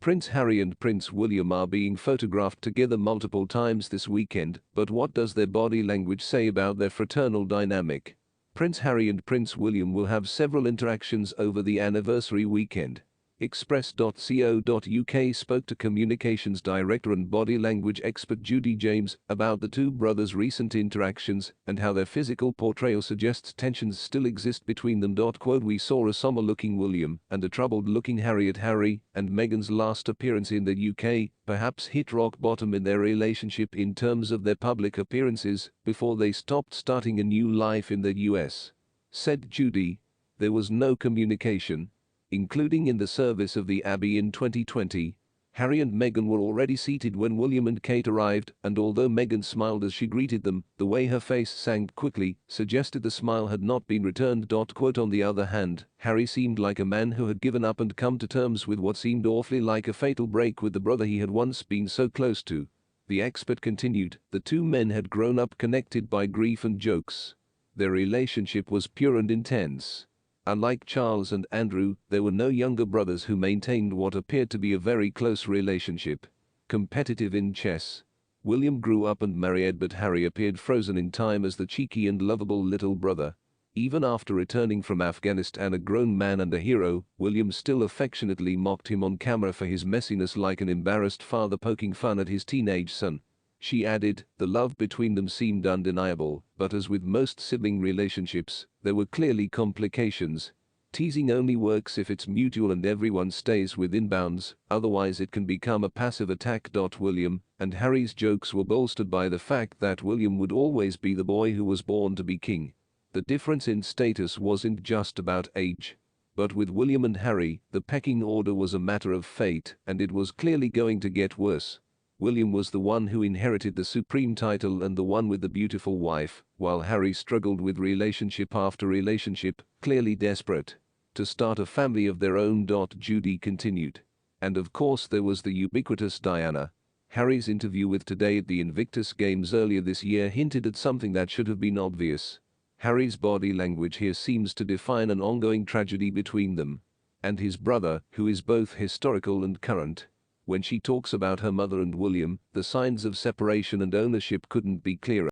Prince Harry and Prince William are being photographed together multiple times this weekend, but what does their body language say about their fraternal dynamic? Prince Harry and Prince William will have several interactions over the anniversary weekend. Express.co.uk spoke to communications director and body language expert Judy James about the two brothers' recent interactions and how their physical portrayal suggests tensions still exist between them. We saw a somber-looking William and a troubled-looking Harry at Harry and Meghan's last appearance in the UK perhaps hit rock bottom in their relationship in terms of their public appearances before they stopped starting a new life in the US. Said Judy, there was no communication, including in the service of the Abbey in 2020. Harry and Meghan were already seated when William and Kate arrived, and although Meghan smiled as she greeted them, the way her face sank quickly suggested the smile had not been returned. On the other hand, Harry seemed like a man who had given up and come to terms with what seemed awfully like a fatal break with the brother he had once been so close to. The expert continued, the two men had grown up connected by grief and jokes. Their relationship was pure and intense. Unlike Charles and Andrew, there were no younger brothers who maintained what appeared to be a very close relationship. Competitive in chess. William grew up and married, but Harry appeared frozen in time as the cheeky and lovable little brother. Even after returning from Afghanistan a grown man and a hero, William still affectionately mocked him on camera for his messiness, like an embarrassed father poking fun at his teenage son. She added, the love between them seemed undeniable, but as with most sibling relationships, there were clearly complications. Teasing only works if it's mutual and everyone stays within bounds, otherwise it can become a passive attack. William and Harry's jokes were bolstered by the fact that William would always be the boy who was born to be king. The difference in status wasn't just about age. But with William and Harry, the pecking order was a matter of fate, and it was clearly going to get worse. William was the one who inherited the supreme title and the one with the beautiful wife, while Harry struggled with relationship after relationship, clearly desperate to start a family of their own. Judy continued. And of course there was the ubiquitous Diana. Harry's interview with Today at the Invictus Games earlier this year hinted at something that should have been obvious. Harry's body language here seems to define an ongoing tragedy between them and his brother, who is both historical and current. When she talks about her mother and William, the signs of separation and ownership couldn't be clearer.